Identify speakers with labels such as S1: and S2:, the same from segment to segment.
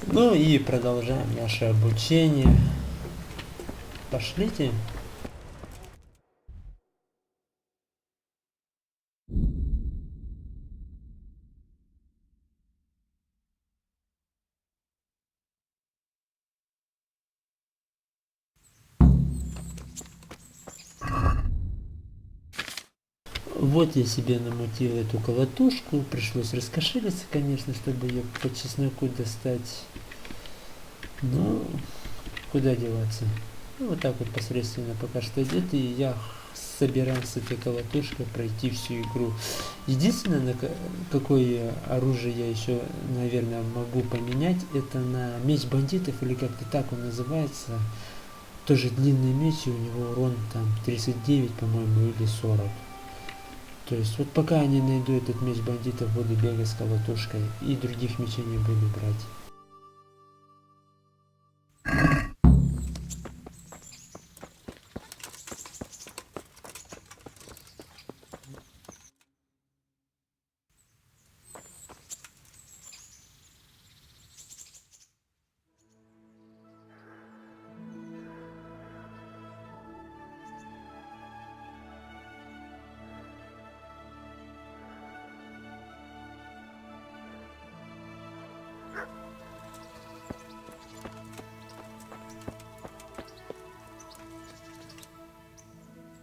S1: Ну и продолжаем наше обучение. Пошлите. Вот я себе намутил эту колотушку. Пришлось раскошелиться, конечно, чтобы ее по чесноку достать. Но куда деваться. Ну, вот так вот посредственно пока что идет. И я собираем с этой колотушкой пройти всю игру. Единственное, на какое оружие я еще, наверное, могу поменять, это на меч бандитов, или как-то так он называется. Тоже длинный меч, и у него урон там 39, по-моему, или 40. То есть вот пока я не найду этот меч бандитов, буду бегать с колотушкой и других мечей не буду брать.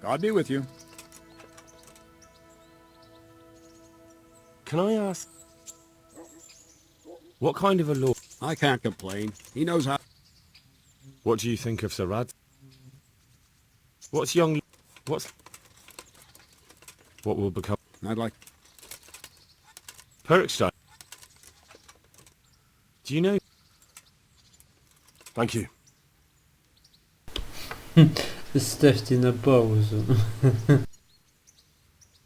S2: God be with you.
S3: Can I ask, what kind of a lord?
S2: I can't complain. He knows how.
S3: What do you think of Sir Rad? What's young? What will become
S2: I'd like.
S3: Perkstein? Do you know? Thank you.
S1: Ставьте на паузу.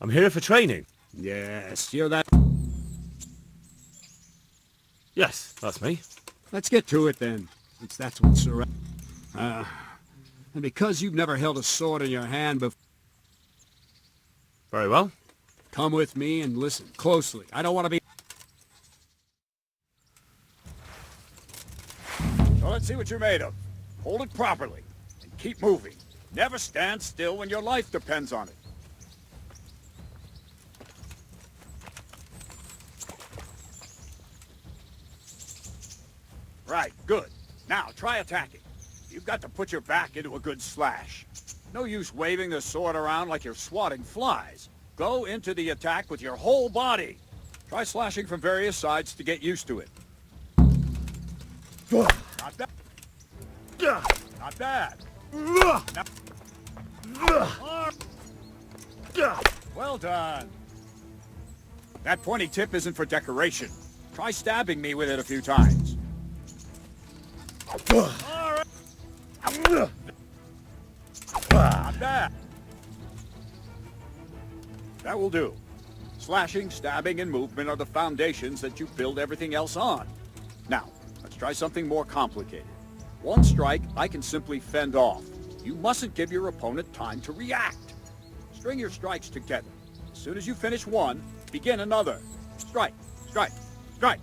S3: I'm here for training.
S2: Yes, you're that.
S3: Yes, that's me.
S2: Let's get to it then, since that's what Sir. And because you've never held a sword in your hand before,
S3: Very well.
S2: come with me and listen closely. I don't want to be. So let's see what you're made of. Hold it properly and keep moving. Never stand still when your life depends on it. Right, good. Now, try attacking. You've got to put your back into a good slash. No use waving the sword around like you're swatting flies. Go into the attack with your whole body. Try slashing from various sides to get used to it. Not bad. Not bad. Well done. That pointy tip isn't for decoration. Try stabbing me with it a few times. Not bad. That will do. Slashing, stabbing, and movement are the foundations that you build everything else on. Now, let's try something more complicated. One strike, I can simply fend off. You mustn't give your opponent time to react. String your strikes together. As soon as you finish one, begin another. Strike, strike, strike.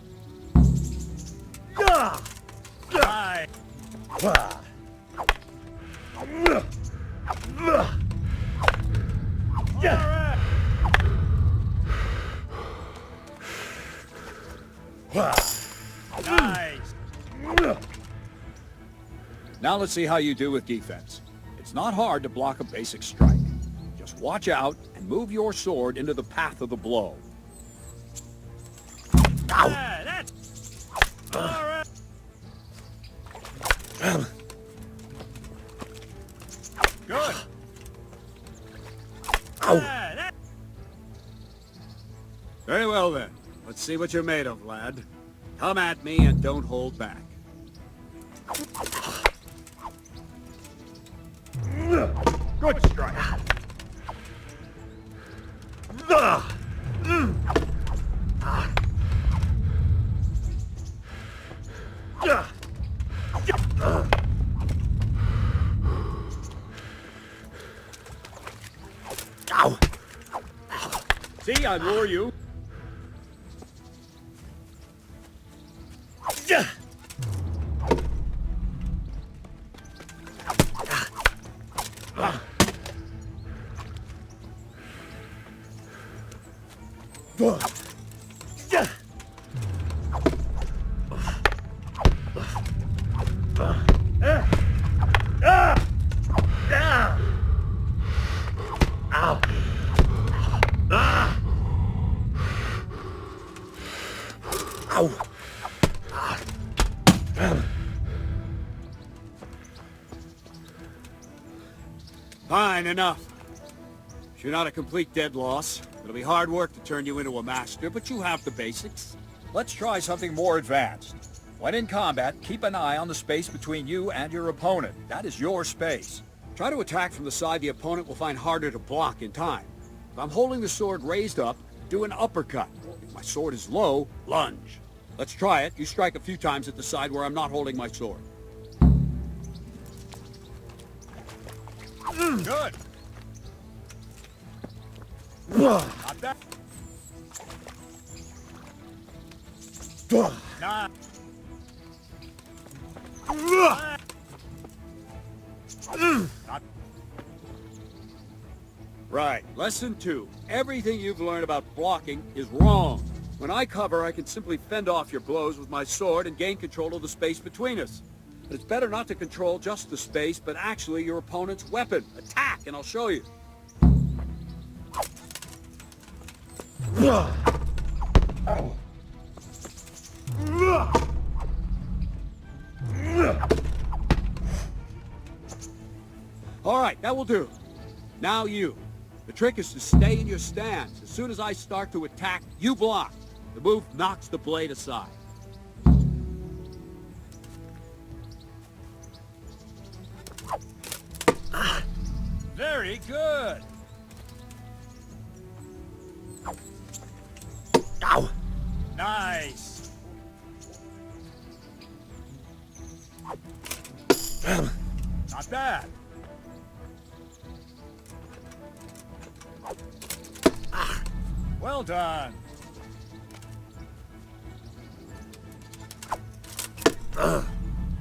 S2: Right. Nice. Now let's see how you do with defense. It's not hard to block a basic strike. Just watch out and move your sword into the path of the blow. That's all right. Good. Very well then. Let's see what you're made of, lad. Come at me and don't hold back. Good strike. See, I lure you. Fine, enough. You're not a complete dead loss. It'll be hard work to turn you into a master, but you have the basics. Let's try something more advanced. When in combat, keep an eye on the space between you and your opponent. That is your space. Try to attack from the side the opponent will find harder to block in time. If I'm holding the sword raised up, do an uppercut. If my sword is low, lunge. Let's try it. You strike a few times at the side where I'm not holding my sword. Good. Not bad. Nah. Not. Right. Lesson 2. Everything you've learned about blocking is wrong. When I cover, I can simply fend off your blows with my sword and gain control of the space between us. But it's better not to control just the space, but actually your opponent's weapon. Attack, and I'll show you. All right, that will do. Now you. The trick is to stay in your stance. As soon as I start to attack, you block. The move knocks the blade aside. Very good.
S3: Ow!
S2: Nice. Not bad. Well done. All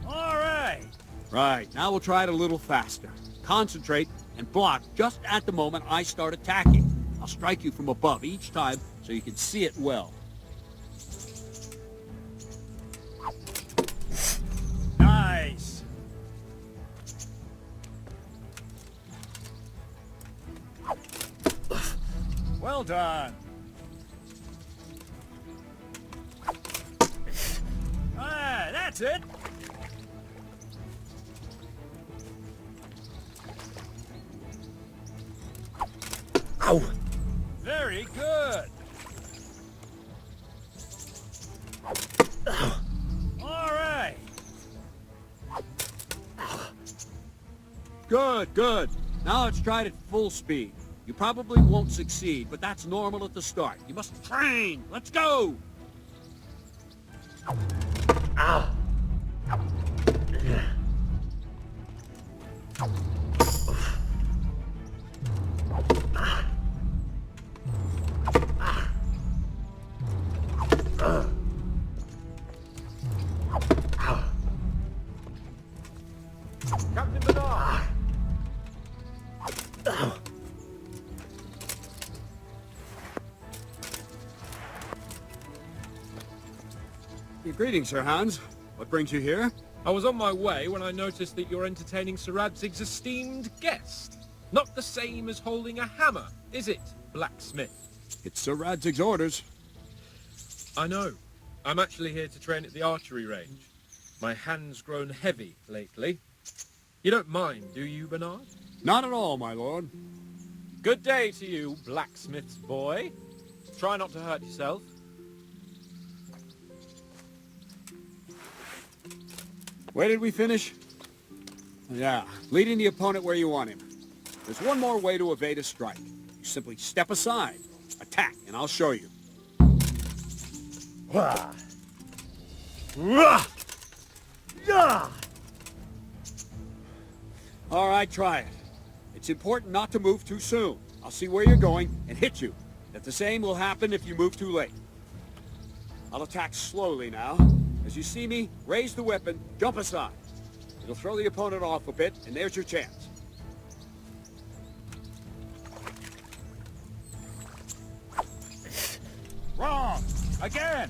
S2: right. Right, now we'll try it a little faster. Concentrate and block just at the moment I start attacking. I'll strike you from above each time so you can see it well. Nice. Well done. Ah, that's it.
S3: Ow!
S2: Very good. All right. Good, good. Now let's try it at full speed. You probably won't succeed, but that's normal at the start. You must train. Let's go.
S3: Ow!
S2: Captain Bernard. Greetings, Sir Hans. What brings you here?
S4: I was on my way when I noticed that you're entertaining Sir Radzig's esteemed guest. Not the same as holding a hammer, is it, blacksmith?
S2: It's Sir Radzig's orders.
S4: I know. I'm actually here to train at the archery range. My hand's grown heavy lately. You don't mind, do you, Bernard?
S2: Not at all, my lord.
S4: Good day to you, blacksmith's boy. Try not to hurt yourself.
S2: Where did we finish? Yeah, leading the opponent where you want him. There's one more way to evade a strike. You simply step aside, attack, and I'll show you. All right, try it. It's important not to move too soon. I'll see where you're going and hit you. That the same will happen if you move too late. I'll attack slowly now. As you see me, raise the weapon, jump aside. It'll throw the opponent off a bit, and there's your chance. Wrong! Again!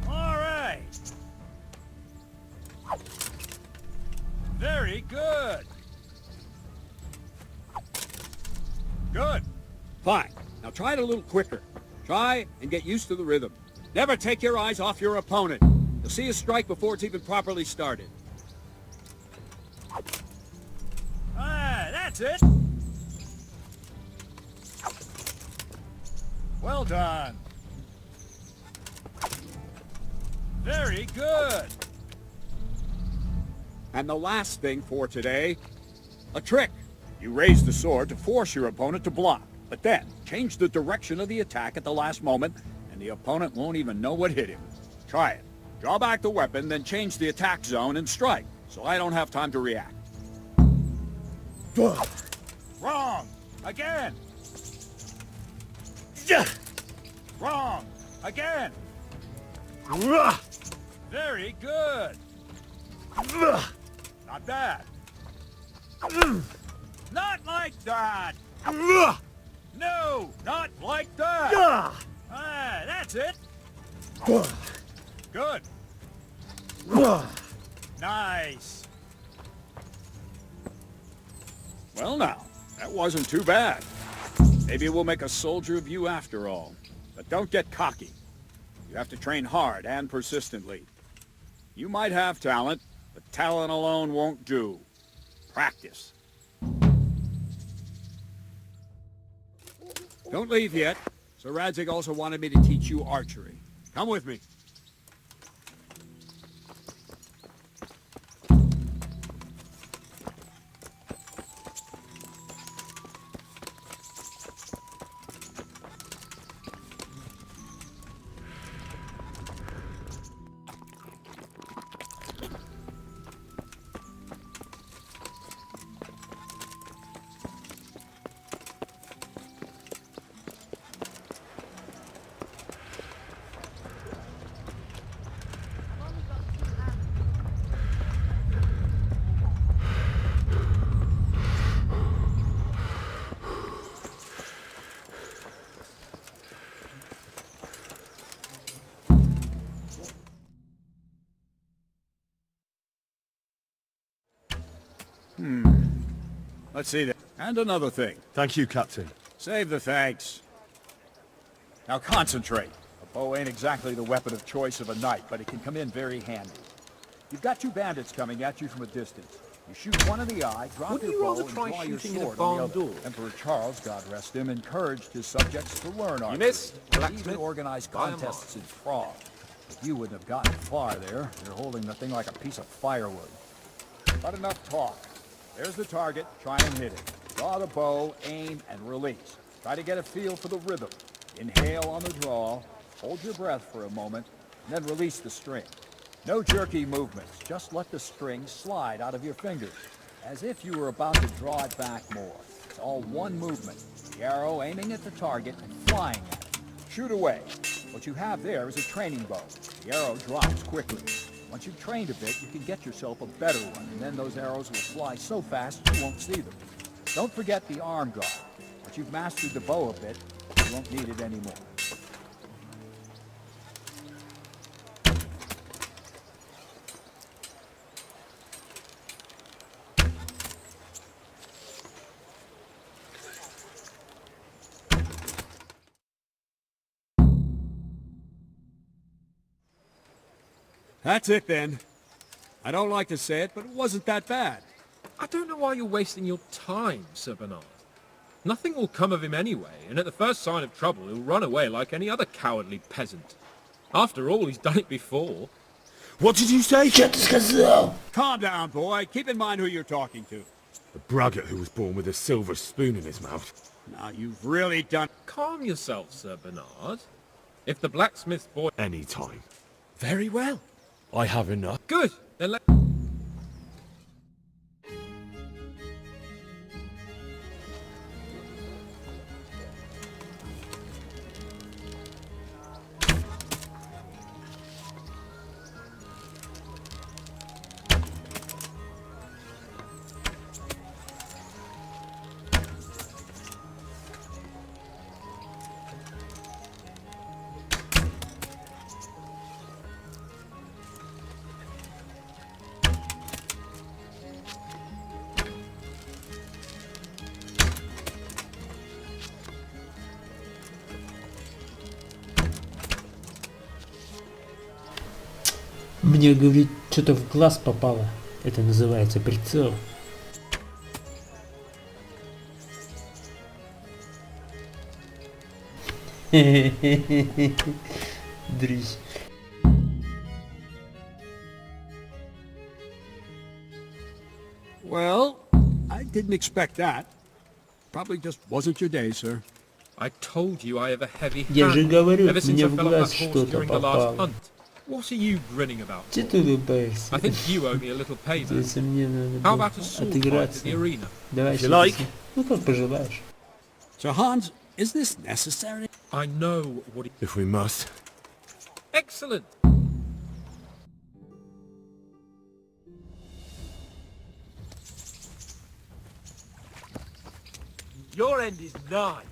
S2: All right! Very good! Good! Fine. Now try it a little quicker. Try and get used to the rhythm. Never take your eyes off your opponent. You'll see a strike before it's even properly started. That's it. Well done. Very good. And the last thing for today, a trick. You raise the sword to force your opponent to block, but then change the direction of the attack at the last moment, and the opponent won't even know what hit him. Try it. Draw back the weapon, then change the attack zone and strike, so I don't have time to react. Wrong! Again! Wrong! Again! Very good! Not bad. Not like that! No! Not like that! Ah, that's it! Good! Nice! Well now, that wasn't too bad. Maybe we'll make a soldier of you after all. But don't get cocky. You have to train hard and persistently. You might have talent, but talent alone won't do. Practice. Don't leave yet. Sir Radzig also wanted me to teach you archery. Come with me. Let's see that. And another thing.
S3: Thank you, Captain.
S2: Save the thanks. Now concentrate. A bow ain't exactly the weapon of choice of a knight, but it can come in very handy. You've got two bandits coming at you from a distance. You shoot one in the eye, drop
S3: Wouldn't
S2: your
S3: you
S2: bow,
S3: rather
S2: and
S3: try
S2: draw your
S3: shooting in a
S2: sword on the
S3: barn
S2: other.
S3: door?
S2: Emperor Charles, God rest him, encouraged his subjects to learn archery.
S3: missed,
S2: He
S3: blacksmith.
S2: even organized
S3: By a
S2: contests in Prague. But you wouldn't have gotten far there. You're holding the thing like a piece of firewood. But enough talk. There's the target. Try and hit it. Draw the bow, aim, and release. Try to get a feel for the rhythm. Inhale on the draw, hold your breath for a moment, and then release the string. No jerky movements. Just let the string slide out of your fingers, as if you were about to draw it back more. It's all one movement. The arrow aiming at the target and flying at it. Shoot away. What you have there is a training bow. The arrow drops quickly. Once you've trained a bit, you can get yourself a better one, and then those arrows will fly so fast you won't see them. Don't forget the arm guard. Once you've mastered the bow a bit, you won't need it anymore. That's it then. I don't like to say it, but it wasn't that bad.
S4: I don't know why you're wasting your time, Sir Bernard. Nothing will come of him anyway, and at the first sign of trouble he'll run away like any other cowardly peasant. After all, he's done it before.
S3: What did you say?
S2: Calm down, boy. Keep in mind who you're talking to.
S3: The braggart who was born with a silver spoon in his mouth.
S2: Now, you've really done...
S4: Calm yourself, Sir Bernard. If the blacksmith's boy...
S3: Any time.
S4: Very well.
S3: I have enough.
S4: Good. Then let...
S1: Мне, говорит, что-то в глаз попало. Это называется прицел. Дрищ.
S2: Well, I didn't expect that. Probably just wasn't your day, sir.
S4: I told you I have a heavy
S1: Я же
S4: hand
S1: говорю,
S4: ever since
S1: мне
S4: I
S1: в
S4: fell off
S1: глаз
S4: that horse
S1: что-то
S4: during the last
S1: попало.
S4: hunt. What are you grinning about?
S1: Че ты улыбаешься?
S4: I think you owe me a little payback.
S1: Если мне надо
S4: How
S1: было
S4: about a sword fight at
S1: отыграться.
S4: the arena?
S1: Давай
S3: If you
S1: сейчас.
S3: like.
S1: Ну как пожелаешь.
S2: So, Hans, is this necessary?
S4: I know what it...
S3: If we must.
S4: Excellent!
S5: Your end is nigh.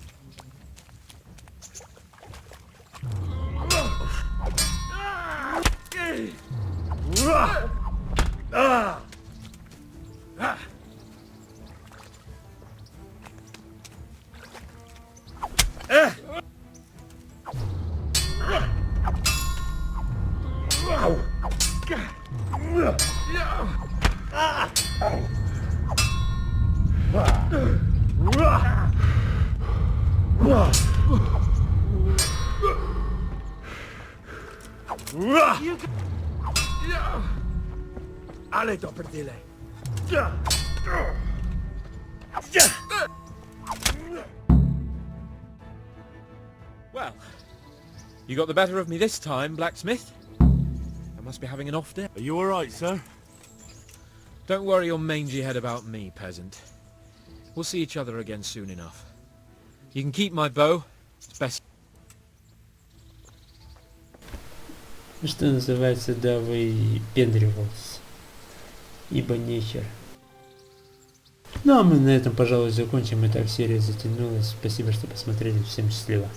S5: Ale dobre dile.
S4: Well, you got the better of me this time, blacksmith. I must be having an off day.
S3: Are you alright, sir?
S4: Don't worry your mangy head about me, peasant. We'll see each other again soon enough. You can keep my bow. It's best.
S1: Что называется, да, выпендривался. Ибо нехер. Ну а мы на этом, пожалуй, закончим. И так серия затянулась. Спасибо, что посмотрели. Всем счастливо.